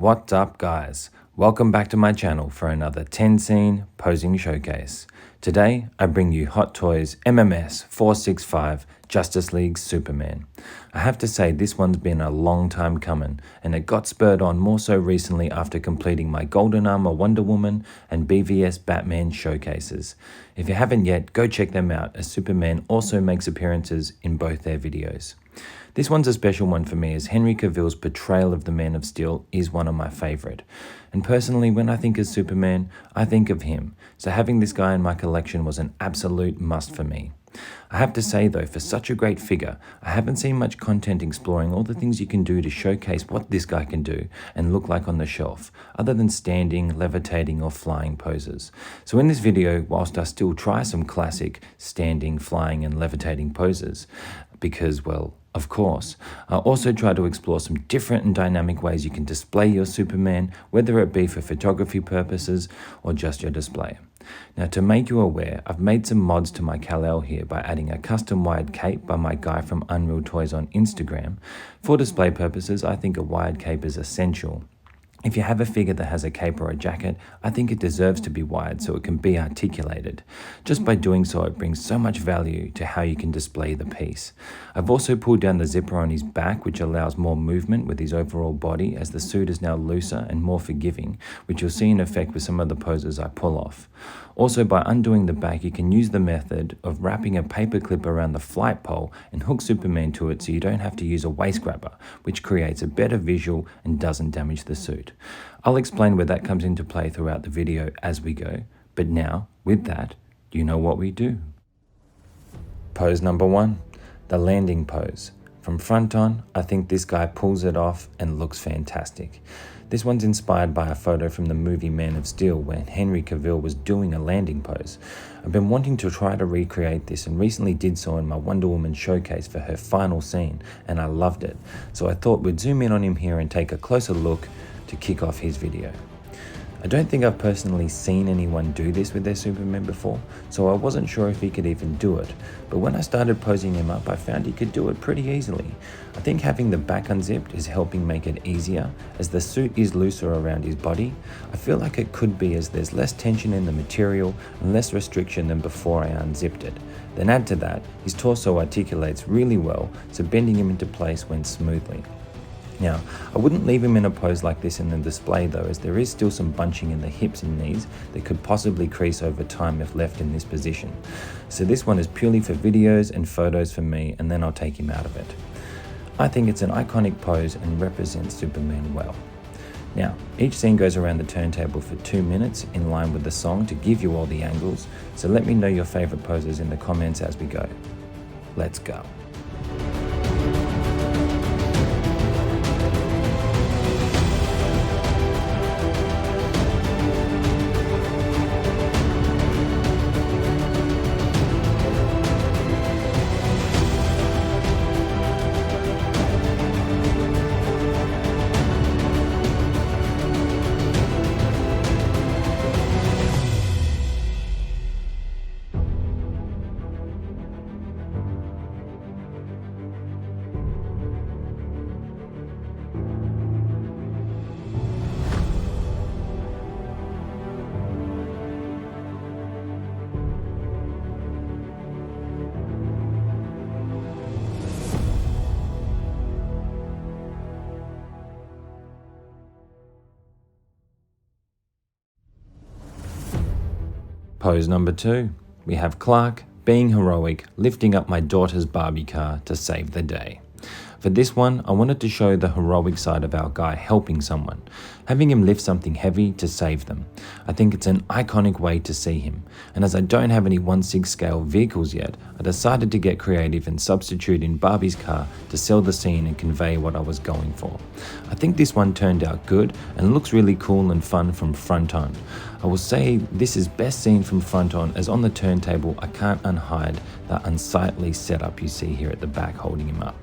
What's up, guys? Welcome back to my channel for another 10 scene posing showcase. Today I bring you Hot Toys MMS 465 Justice League Superman. I have to say this one's been a long time coming, and it got spurred on more so recently after completing my Golden Armor Wonder Woman and BVS Batman showcases. If you haven't yet, go check them out, as Superman also makes appearances in both their videos. This one's a special one for me, as Henry Cavill's portrayal of the Man of Steel is one of my favourite. And personally, when I think of Superman, I think of him, so having this guy in my collection was an absolute must for me. I have to say though, for such a great figure, I haven't seen much content exploring all the things you can do to showcase what this guy can do and look like on the shelf, other than standing, levitating or flying poses. So in this video, whilst I still try some classic standing, flying and levitating poses, because, well, of course, I also try to explore some different and dynamic ways you can display your Superman, whether it be for photography purposes or just your display. Now, to make you aware, I've made some mods to my Kal-El here by adding a custom wired cape by my guy from Unreal Toys on Instagram. For display purposes, I think a wired cape is essential. If you have a figure that has a cape or a jacket, I think it deserves to be wired so it can be articulated. Just by doing so, it brings so much value to how you can display the piece. I've also pulled down the zipper on his back, which allows more movement with his overall body, as the suit is now looser and more forgiving, which you'll see in effect with some of the poses I pull off. Also, by undoing the back, you can use the method of wrapping a paper clip around the flight pole and hook Superman to it so you don't have to use a waist grabber, which creates a better visual and doesn't damage the suit. I'll explain where that comes into play throughout the video as we go, but now, with that, you know what we do. Pose number 1, the landing pose. From front on, I think this guy pulls it off and looks fantastic. This one's inspired by a photo from the movie Man of Steel when Henry Cavill was doing a landing pose. I've been wanting to try to recreate this and recently did so in my Wonder Woman showcase for her final scene, and I loved it. So I thought we'd zoom in on him here and take a closer look to kick off his video. I don't think I've personally seen anyone do this with their Superman before, so I wasn't sure if he could even do it, but when I started posing him up, I found he could do it pretty easily. I think having the back unzipped is helping make it easier, as the suit is looser around his body. I feel like it could be, as there's less tension in the material and less restriction than before I unzipped it. Then add to that, his torso articulates really well, so bending him into place went smoothly. Now, I wouldn't leave him in a pose like this in the display though, as there is still some bunching in the hips and knees that could possibly crease over time if left in this position. So this one is purely for videos and photos for me, and then I'll take him out of it. I think it's an iconic pose and represents Superman well. Now, each scene goes around the turntable for 2 minutes in line with the song to give you all the angles, so let me know your favorite poses in the comments as we go. Let's go. Pose number 2, we have Clark being heroic, lifting up my daughter's Barbie car to save the day. For this one, I wanted to show the heroic side of our guy helping someone, having him lift something heavy to save them. I think it's an iconic way to see him, and as I don't have any 1/6 scale vehicles yet, I decided to get creative and substitute in Barbie's car to sell the scene and convey what I was going for. I think this one turned out good and looks really cool and fun from front on. I will say this is best seen from front on, as on the turntable I can't unhide the unsightly setup you see here at the back holding him up.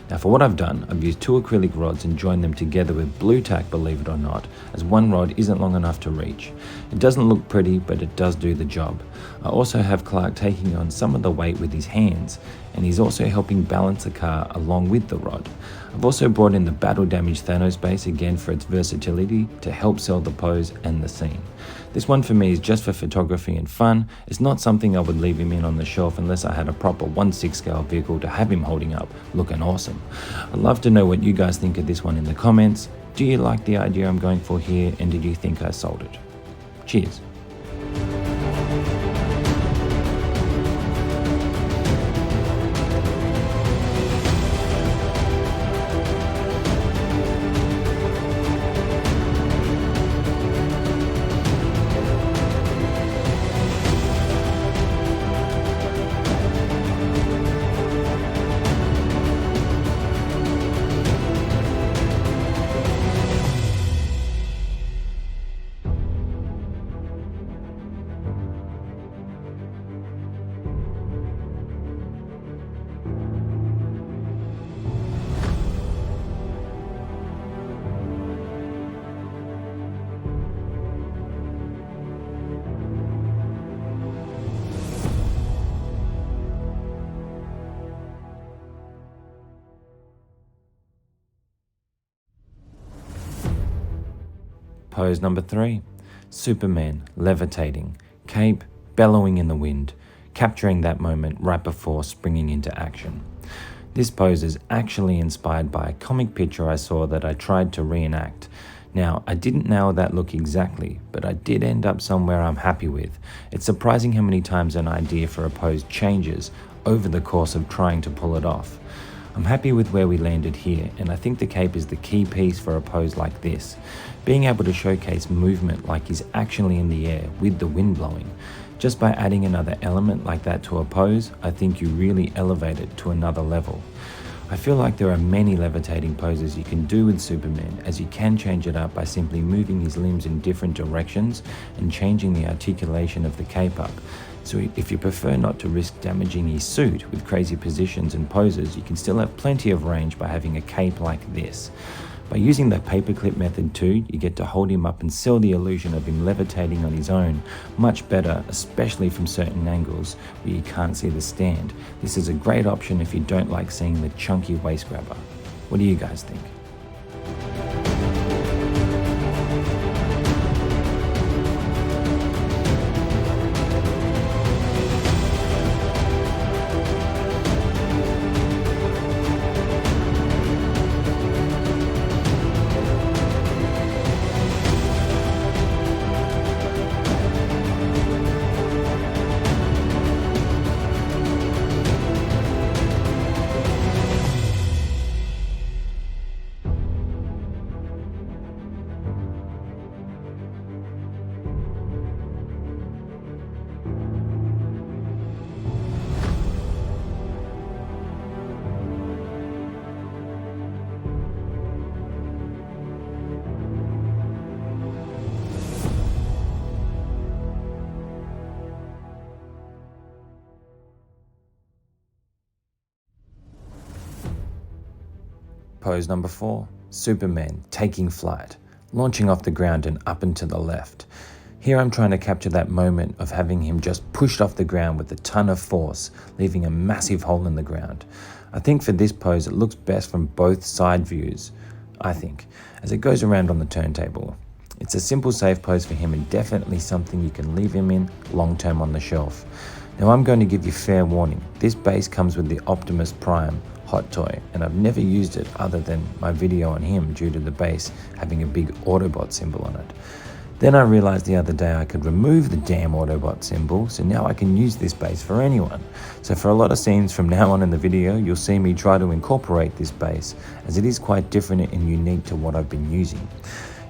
Now for what I've done, I've used 2 acrylic rods and joined them together with blue tack, believe it or not, as one rod isn't long enough to reach. It doesn't look pretty, but it does do the job. I also have Clark taking on some of the weight with his hands, and he's also helping balance the car along with the rod. I've also brought in the battle damage Thanos base again for its versatility to help sell the pose and the scene. This one for me is just for photography and fun. It's not something I would leave him in on the shelf unless I had a proper 1/6 scale vehicle to have him holding up, looking awesome. I'd love to know what you guys think of this one in the comments. Do you like the idea I'm going for here, and did you think I sold it? Cheers. Pose number 3, Superman levitating, cape bellowing in the wind, capturing that moment right before springing into action. This pose is actually inspired by a comic picture I saw that I tried to reenact. Now, I didn't nail that look exactly, but I did end up somewhere I'm happy with. It's surprising how many times an idea for a pose changes over the course of trying to pull it off. I'm happy with where we landed here, and I think the cape is the key piece for a pose like this. Being able to showcase movement like he's actually in the air with the wind blowing. Just by adding another element like that to a pose, I think you really elevate it to another level. I feel like there are many levitating poses you can do with Superman, as you can change it up by simply moving his limbs in different directions and changing the articulation of the cape up. So if you prefer not to risk damaging his suit with crazy positions and poses, you can still have plenty of range by having a cape like this. By using the paperclip method too, you get to hold him up and sell the illusion of him levitating on his own much better, especially from certain angles where you can't see the stand. This is a great option if you don't like seeing the chunky waist grabber. What do you guys think? Pose number 4, Superman taking flight, launching off the ground and up and to the left. Here I'm trying to capture that moment of having him just pushed off the ground with a ton of force, leaving a massive hole in the ground. I think for this pose it looks best from both side views, I think, as it goes around on the turntable. It's a simple safe pose for him and definitely something you can leave him in long term on the shelf. Now I'm going to give you fair warning, this base comes with the Optimus Prime hot toy, and I've never used it other than my video on him due to the base having a big Autobot symbol on it. Then I realized the other day I could remove the damn Autobot symbol, so now I can use this base for anyone. So for a lot of scenes from now on in the video, you'll see me try to incorporate this base, as it is quite different and unique to what I've been using.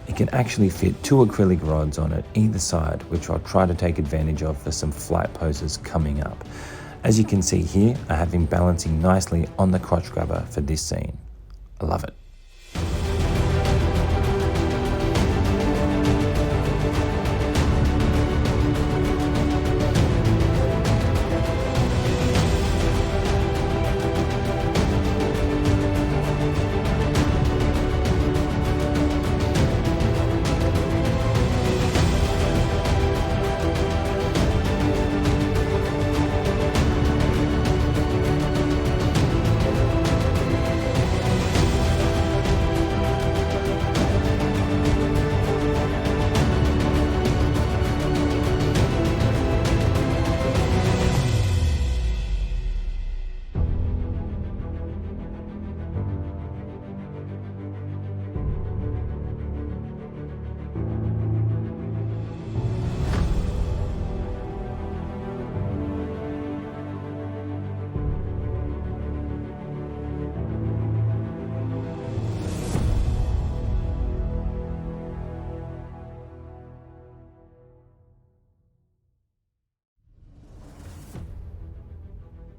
It can actually fit 2 acrylic rods on it either side, which I'll try to take advantage of for some flight poses coming up. As you can see here, I have him balancing nicely on the crotch grabber for this scene. I love it.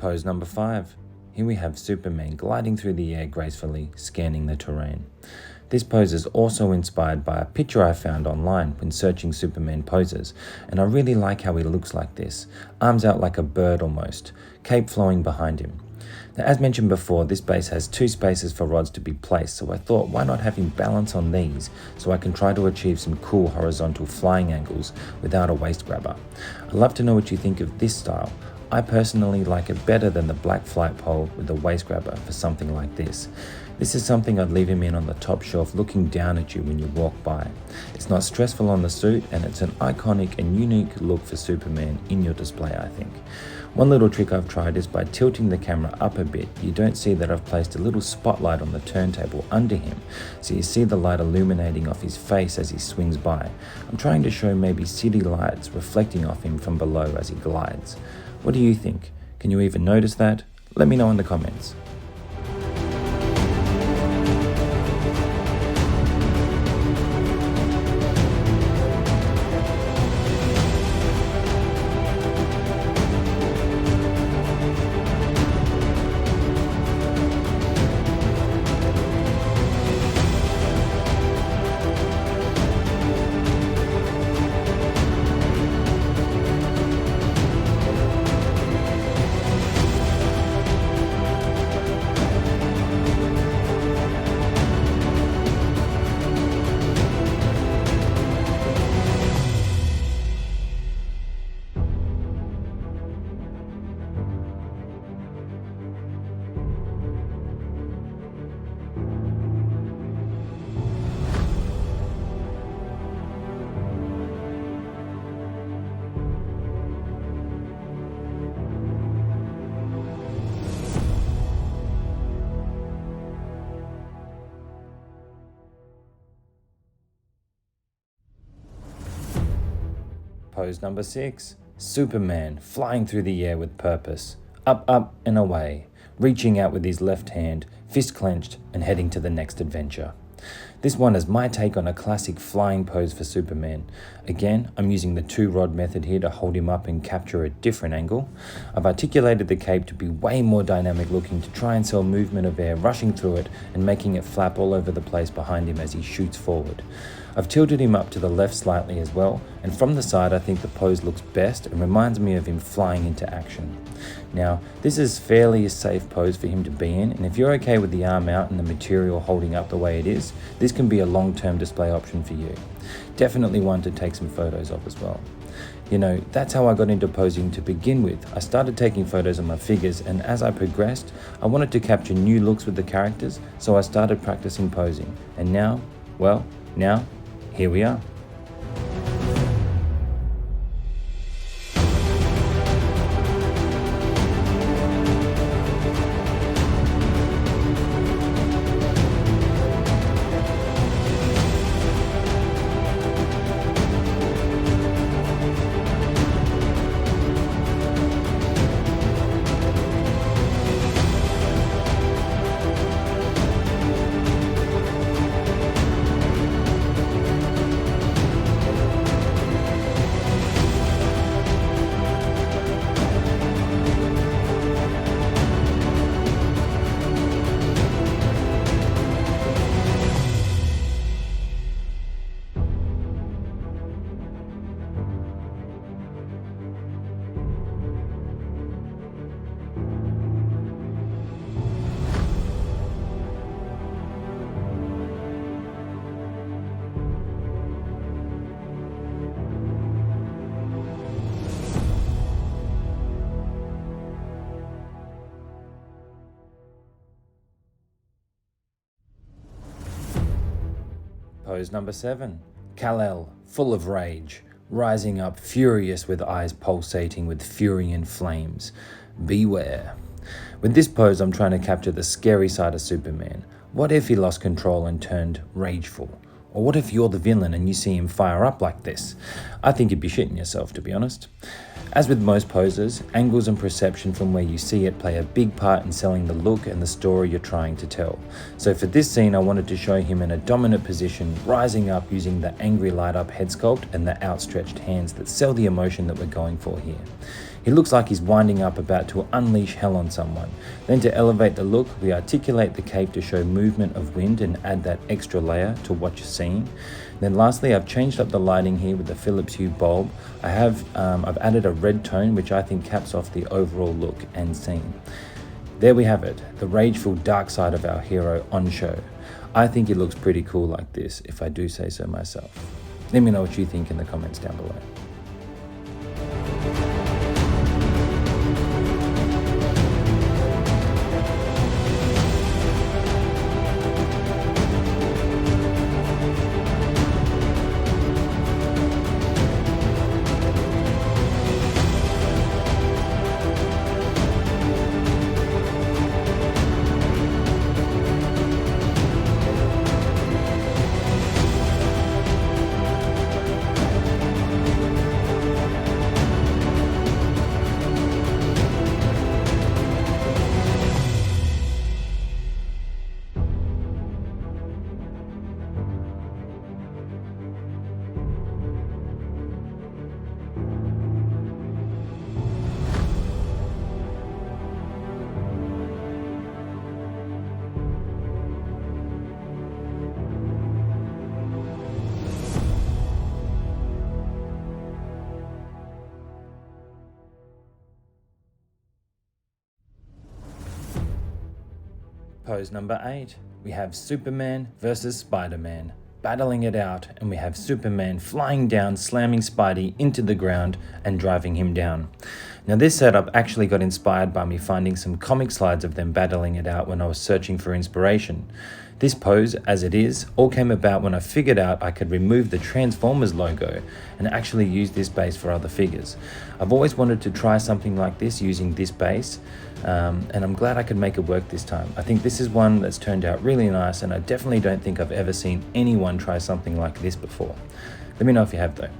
Pose number 5. Here we have Superman gliding through the air gracefully, scanning the terrain. This pose is also inspired by a picture I found online when searching Superman poses, and I really like how he looks like this, arms out like a bird almost, cape flowing behind him. Now, as mentioned before, this base has 2 spaces for rods to be placed, so I thought why not have him balance on these so I can try to achieve some cool horizontal flying angles without a waist grabber. I'd love to know what you think of this style. I personally like it better than the black flight pole with the waist grabber for something like this. This is something I'd leave him in on the top shelf looking down at you when you walk by. It's not stressful on the suit, and it's an iconic and unique look for Superman in your display, I think. One little trick I've tried is by tilting the camera up a bit. You don't see that I've placed a little spotlight on the turntable under him, so you see the light illuminating off his face as he swings by. I'm trying to show maybe city lights reflecting off him from below as he glides. What do you think? Can you even notice that? Let me know in the comments. Pose number 6. Superman flying through the air with purpose. Up, up, and away. Reaching out with his left hand, fist clenched, and heading to the next adventure. This one is my take on a classic flying pose for Superman. Again, I'm using the 2-rod method here to hold him up and capture a different angle. I've articulated the cape to be way more dynamic looking to try and sell movement of air rushing through it and making it flap all over the place behind him as he shoots forward. I've tilted him up to the left slightly as well, and from the side I think the pose looks best and reminds me of him flying into action. Now, this is fairly a safe pose for him to be in, and if you're okay with the arm out and the material holding up the way it is, this can be a long-term display option for you. Definitely one to take some photos of as well. You know, that's how I got into posing to begin with. I started taking photos of my figures, and as I progressed, I wanted to capture new looks with the characters, so I started practicing posing. And now, well, here we are. Pose number 7. Kal-El, full of rage, rising up furious with eyes pulsating with fury and flames. Beware. With this pose, I'm trying to capture the scary side of Superman. What if he lost control and turned rageful? Or what if you're the villain and you see him fire up like this? I think you'd be shitting yourself, to be honest. As with most poses, angles and perception from where you see it play a big part in selling the look and the story you're trying to tell. So for this scene, I wanted to show him in a dominant position, rising up using the angry light up head sculpt and the outstretched hands that sell the emotion that we're going for here. He looks like he's winding up about to unleash hell on someone. Then to elevate the look, we articulate the cape to show movement of wind and add that extra layer to what you're seeing. Then lastly, I've changed up the lighting here with the Philips Hue bulb. I've added a red tone, which I think caps off the overall look and scene. There we have it, the rageful dark side of our hero on show. I think it looks pretty cool like this, if I do say so myself. Let me know what you think in the comments down below. Pose number 8, we have Superman versus Spider-Man, battling it out, and we have Superman flying down, slamming Spidey into the ground and driving him down. Now this setup actually got inspired by me finding some comic slides of them battling it out when I was searching for inspiration. This pose, as it is, all came about when I figured out I could remove the Transformers logo and actually use this base for other figures. I've always wanted to try something like this using this base, and I'm glad I could make it work this time. I think this is one that's turned out really nice, and I definitely don't think I've ever seen anyone try something like this before. Let me know if you have though.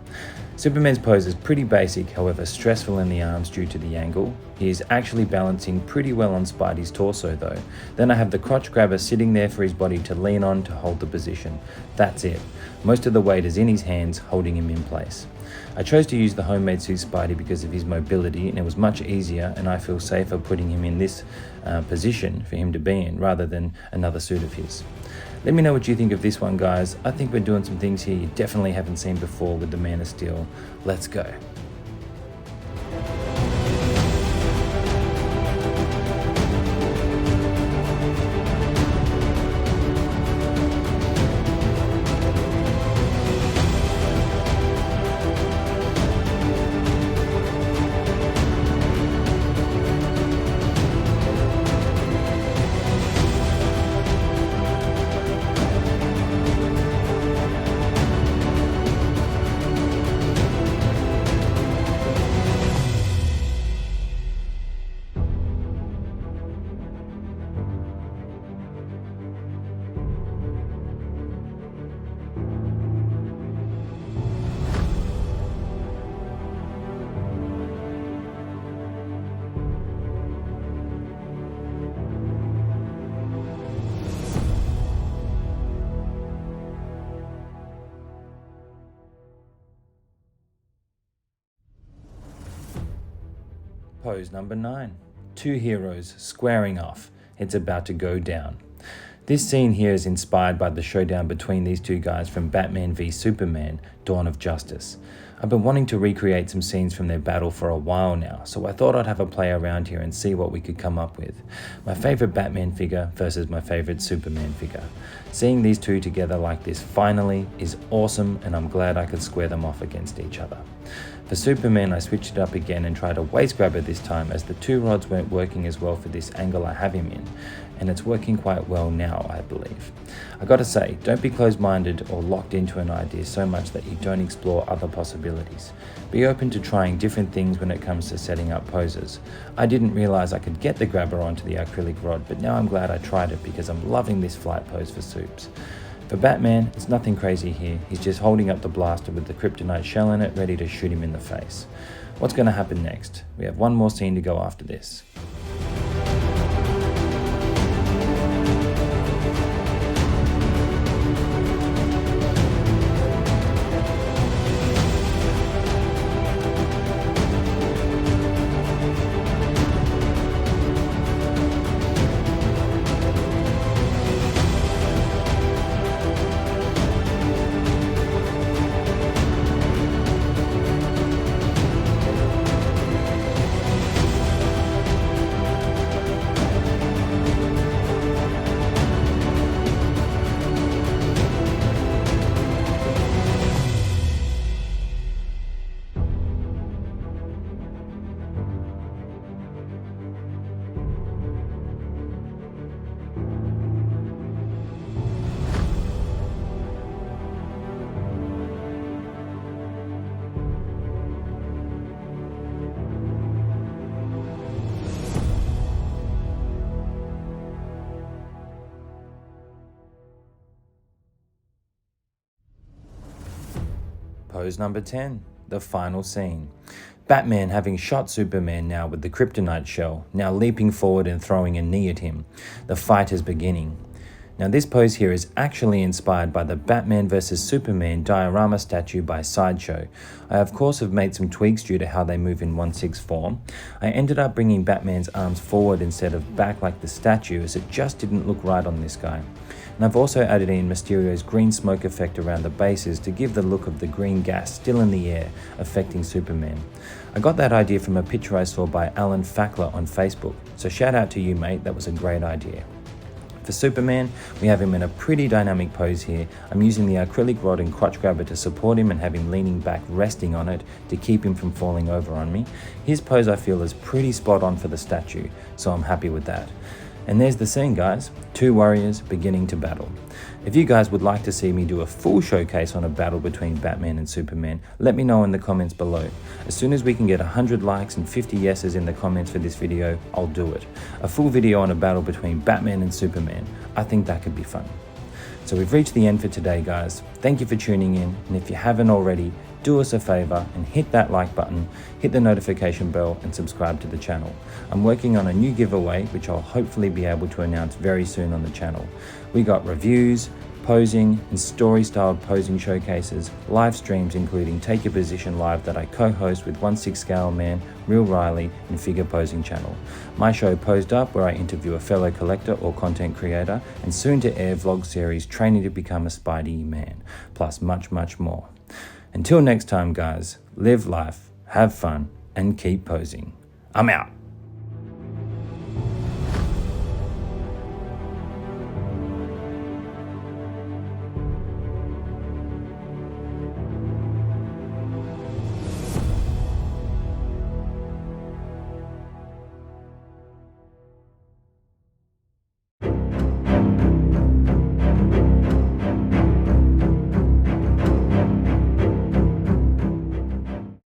Superman's pose is pretty basic, however stressful in the arms due to the angle. He is actually balancing pretty well on Spidey's torso though. Then I have the crotch grabber sitting there for his body to lean on to hold the position. That's it. Most of the weight is in his hands, holding him in place. I chose to use the homemade suit Spidey because of his mobility, and it was much easier and I feel safer putting him in this position for him to be in rather than another suit of his. Let me know what you think of this one, guys. I think we're doing some things here you definitely haven't seen before with the Man of Steel. Let's go. Pose number 9. Two heroes squaring off. It's about to go down. This scene here is inspired by the showdown between these two guys from Batman v Superman, Dawn of Justice. I've been wanting to recreate some scenes from their battle for a while now, so I thought I'd have a play around here and see what we could come up with. My favorite Batman figure versus my favorite Superman figure. Seeing these two together like this finally is awesome, and I'm glad I could square them off against each other. For Superman, I switched it up again and tried a waist grabber this time, as the two rods weren't working as well for this angle I have him in, and it's working quite well now, I believe. I gotta say, don't be closed-minded or locked into an idea so much that you don't explore other possibilities. Be open to trying different things when it comes to setting up poses. I didn't realize I could get the grabber onto the acrylic rod, but now I'm glad I tried it because I'm loving this flight pose for Supes. For Batman, it's nothing crazy here. He's just holding up the blaster with the kryptonite shell in it, ready to shoot him in the face. What's going to happen next? We have one more scene to go after this. Pose number 10, the final scene. Batman having shot Superman now with the kryptonite shell, now leaping forward and throwing a knee at him. The fight is beginning. Now this pose here is actually inspired by the Batman vs Superman diorama statue by Sideshow. I of course have made some tweaks due to how they move in 1/6 form. I ended up bringing Batman's arms forward instead of back like the statue, as it just didn't look right on this guy. And I've also added in Mysterio's green smoke effect around the bases to give the look of the green gas still in the air, affecting Superman. I got that idea from a picture I saw by Alan Fackler on Facebook, so shout out to you mate, that was a great idea. For Superman, we have him in a pretty dynamic pose here. I'm using the acrylic rod and crotch grabber to support him and have him leaning back resting on it to keep him from falling over on me. His pose I feel is pretty spot on for the statue, so I'm happy with that. And there's the scene guys, two warriors beginning to battle. If you guys would like to see me do a full showcase on a battle between Batman and Superman, let me know in the comments below. As soon as we can get 100 likes and 50 yeses in the comments for this video, I'll do it. A full video on a battle between Batman and Superman. I think that could be fun. So we've reached the end for today guys. Thank you for tuning in, and if you haven't already, do us a favor and hit that like button, hit the notification bell and subscribe to the channel. I'm working on a new giveaway which I'll hopefully be able to announce very soon on the channel. We got reviews, posing and story-styled posing showcases, live streams including Take Your Position Live that I co-host with 1/6 Scale Man, Real Riley and Figure Posing Channel. My show Posed Up, where I interview a fellow collector or content creator, and soon to air vlog series Training to Become a Spider-Man, plus much more. Until next time guys, live life, have fun and keep posing. I'm out.